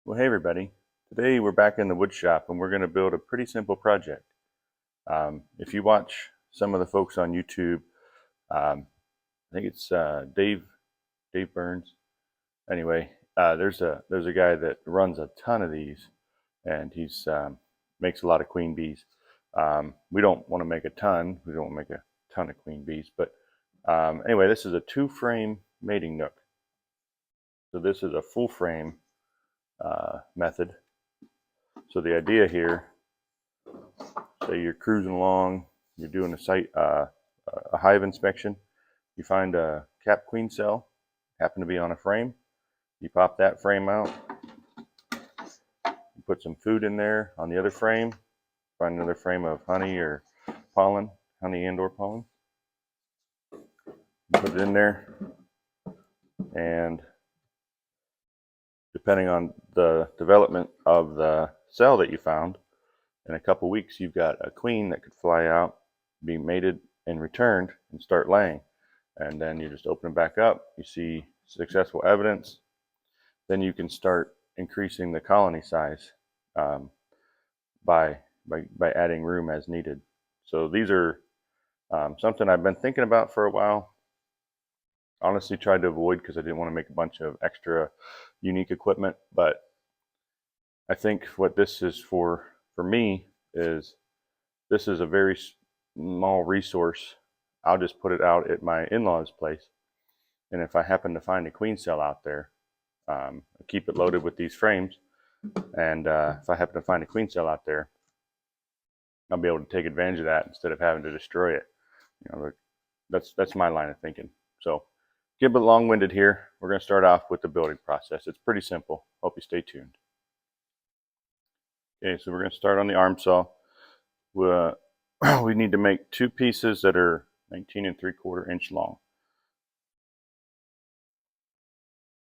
Well, hey everybody. Today we're back in the wood shop and we're going to build a pretty simple project. If you watch some of the folks on YouTube, I think it's Dave Burns. Anyway, there's a guy that runs a ton of these, and he's makes a lot of queen bees. We don't want to make a ton. We don't want to make a ton of queen bees, but anyway, this is a 2-frame mating nook. So this is a full frame method. So the idea here, say you're cruising along, you're doing a hive inspection, you find a capped queen cell, happen to be on a frame, you pop that frame out, you put some food in there on the other frame, find another frame of honey or pollen, honey and or pollen, put it in there, and depending on the development of the cell that you found, in a couple weeks you've got a queen that could fly out, be mated and returned, and start laying. And then you just open it back up, you see successful evidence, then you can start increasing the colony size by adding room as needed. So these are something I've been thinking about for a while. Honestly tried to avoid because I didn't want to make a bunch of extra unique equipment, but I think what this is for me is this is a very small resource. I'll just put it out at my in-laws' place, and if I happen to find a queen cell out there, I keep it loaded with these frames, and if I happen to find a queen cell out there, I'll be able to take advantage of that instead of having to destroy it. You know, that's my line of thinking. So, get a bit long-winded here. We're going to start off with the building process. It's pretty simple. Hope you stay tuned. Okay, so we're going to start on the arm saw. We need to make 2 pieces that are 19 3/4 inch long.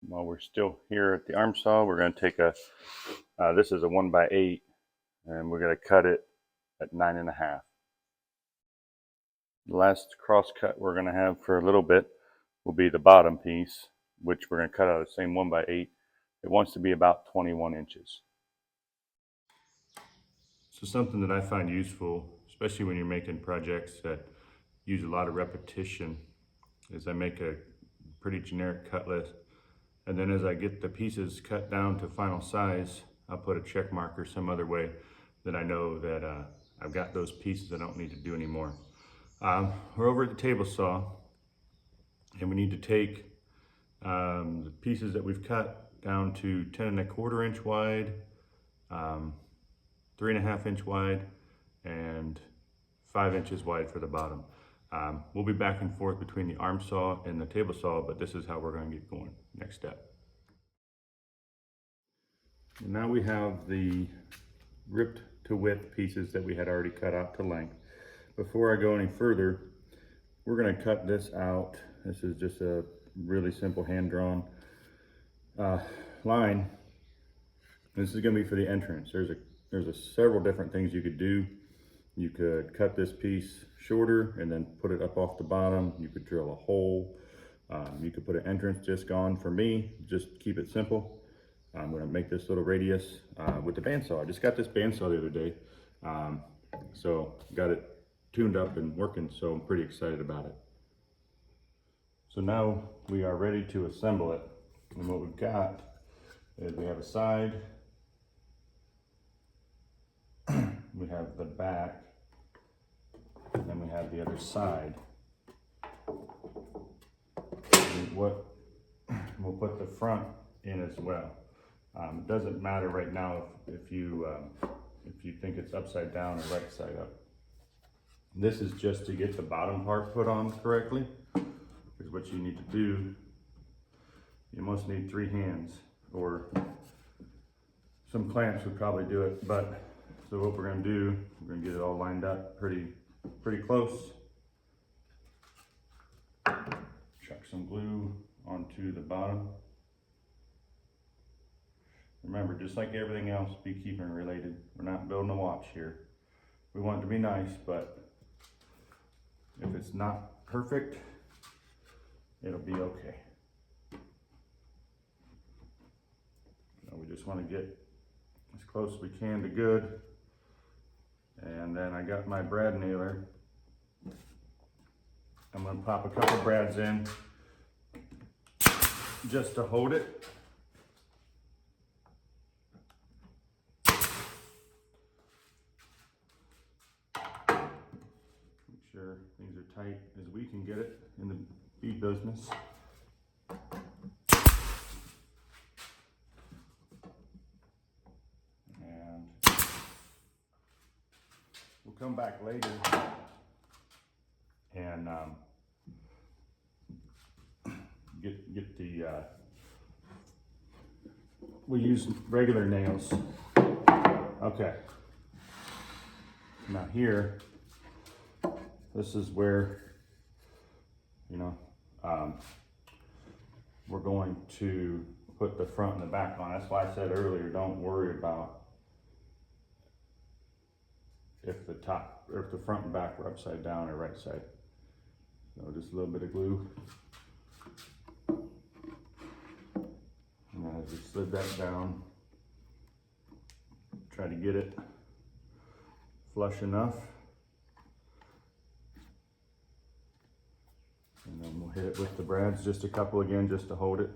While we're still here at the arm saw, we're going to take this is a 1x8, and we're going to cut it at 9.5. The last cross cut we're going to have for a little bit will be the bottom piece, which we're going to cut out of the same 1x8. It wants to be about 21 inches. So something that I find useful, especially when you're making projects that use a lot of repetition, is I make a pretty generic cut list. And then as I get the pieces cut down to final size, I'll put a check mark or some other way that I know that I've got those pieces I don't need to do anymore. We're over at the table saw, and we need to take the pieces that we've cut down to 10 1/4 inch wide, 3.5 inch wide, and 5 inches wide for the bottom. We'll be back and forth between the arm saw and the table saw, but this is how we're going to get going. Next step. Now we have the ripped to width pieces that we had already cut out to length. Before I go any further, we're going to cut this out. This is just a really simple hand-drawn line. This is going to be for the entrance. There's several different things you could do. You could cut this piece shorter and then put it up off the bottom. You could drill a hole. You could put an entrance disc on. For me, just keep it simple. I'm going to make this little radius with the bandsaw. I just got this bandsaw the other day, so got it tuned up and working, so I'm pretty excited about it. So now we are ready to assemble it, and what we've got is we have a side, we have the back, and then we have the other side. And we'll put the front in as well. It doesn't matter right now if you think it's upside down or right side up. This is just to get the bottom part put on correctly. Because what you need to do, you must need 3 hands, or some clamps would probably do it. But so what we're going to do, we're going to get it all lined up pretty close. Chuck some glue onto the bottom. Remember, just like everything else, beekeeping related, we're not building a watch here. We want it to be nice, but if it's not perfect, it'll be okay. So we just want to get as close as we can to good. And then I got my brad nailer. I'm going to pop a couple brads in just to hold it. Make sure things are tight as we can get it in the bead business. And we'll come back later and get the we use regular nails. Okay, now here, this is where, you know, we're going to put the front and the back on. That's why I said earlier, don't worry about if the top or if the front and back were upside down or right side. So just a little bit of glue. And I just slid that down. Try to get it flush enough. And then we'll hit it with the brads, just a couple again, just to hold it.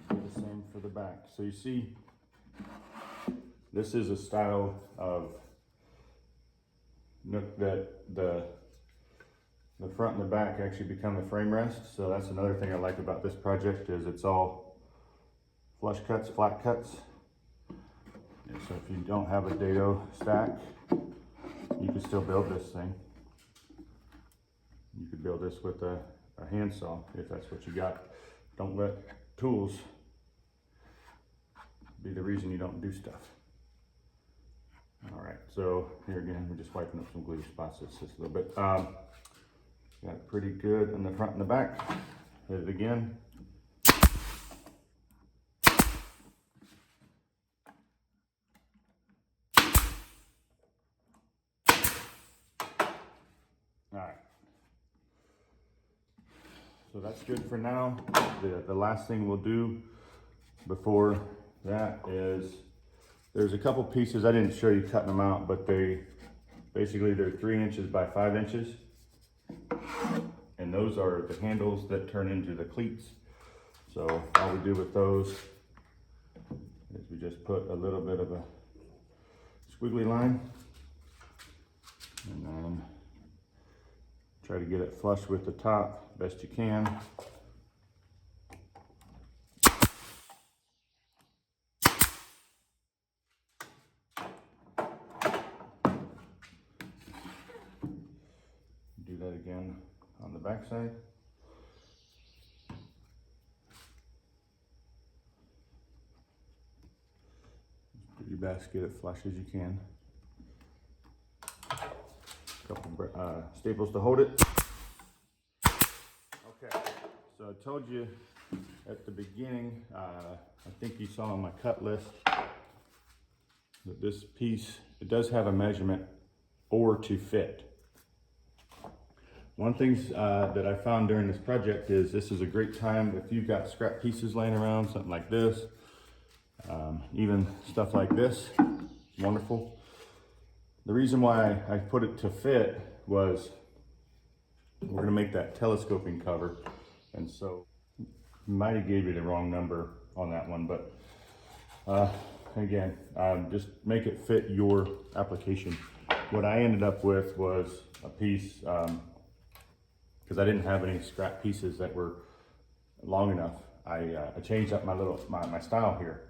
The same for the back. So you see, this is a style of nook that the front and the back actually become the frame rest. So that's another thing I like about this project, is it's all flush cuts, flat cuts. And so if you don't have a dado stack, you can still build this thing. You could build this with a handsaw if that's what you got. Don't let tools be the reason you don't do stuff. All right, so here again, we're just wiping up some glue spots. It's just a little bit. Got it pretty good in the front and the back. Hit it again. All right. So that's good for now. The last thing we'll do before that is, there's a couple pieces, I didn't show you cutting them out, but they're 3 inches by 5 inches. And those are the handles that turn into the cleats. So all we do with those is we just put a little bit of a squiggly line and then try to get it flush with the top best you can. Do that again on the back side. Do your best, get it flush as you can. Couple staples to hold it. Okay, so I told you at the beginning, I think you saw on my cut list, that this piece, it does have a measurement or to fit. One thing that I found during this project is this is a great time if you've got scrap pieces laying around, something like this, even stuff like this, wonderful. The reason why I put it to fit was we're gonna make that telescoping cover. And so might have gave you the wrong number on that one, but again, just make it fit your application. What I ended up with was a piece, because I didn't have any scrap pieces that were long enough. I changed up my style here.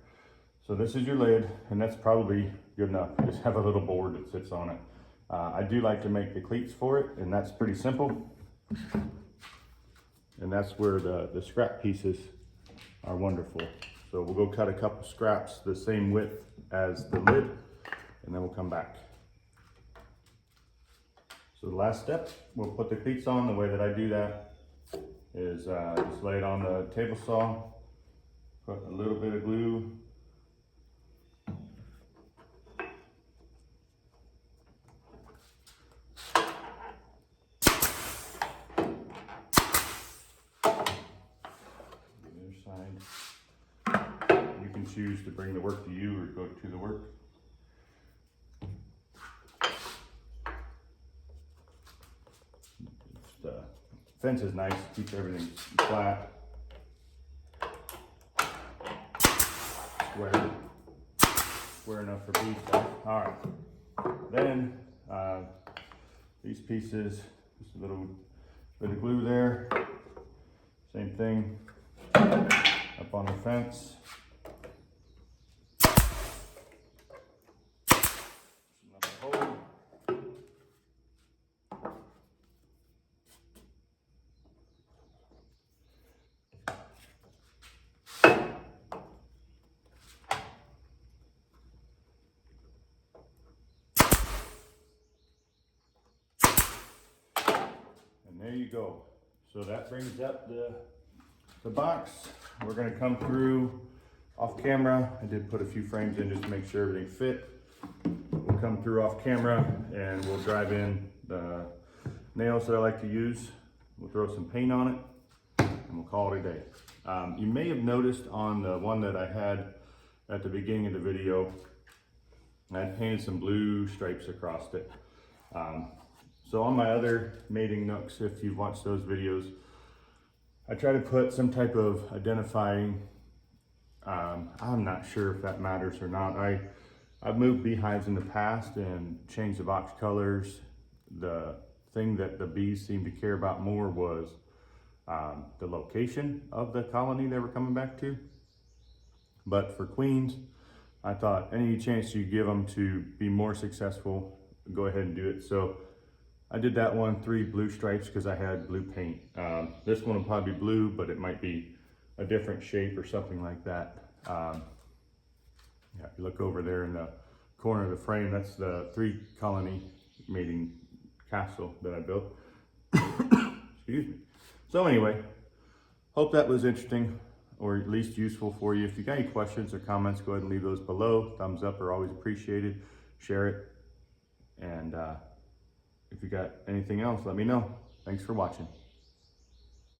So this is your lid, and that's probably good enough. You just have a little board that sits on it. I do like to make the cleats for it, and that's pretty simple. And that's where the scrap pieces are wonderful. So we'll go cut a couple scraps the same width as the lid, and then we'll come back. So the last step, we'll put the cleats on. The way that I do that is just lay it on the table saw, put a little bit of glue choose to bring the work to you or go to the work. The fence is nice, keeps everything flat. Square enough for bee stuff. All right. Then these pieces, just a little bit of glue there. Same thing up on the fence. Another hole. And there you go. So that brings up the box. We're gonna come through off camera. I did put a few frames in just to make sure everything fit. We'll come through off camera and we'll drive in the nails that I like to use. We'll throw some paint on it and we'll call it a day. You may have noticed on the one that I had at the beginning of the video, I painted some blue stripes across it. So on my other mating nooks, if you've watched those videos, I try to put some type of identifying, I'm not sure if that matters or not. I've moved beehives in the past and changed the box colors. The thing that the bees seemed to care about more was the location of the colony they were coming back to. But for queens, I thought any chance you give them to be more successful, go ahead and do it. So I did that one, 3 blue stripes because I had blue paint. This one will probably be blue, but it might be a different shape or something like that. Yeah, if you look over there in the corner of the frame, that's the 3 colony mating castle that I built. Excuse me. So anyway, hope that was interesting or at least useful for you. If you got any questions or comments, go ahead and leave those below. Thumbs up are always appreciated. Share it. And if you got anything else, let me know. Thanks for watching.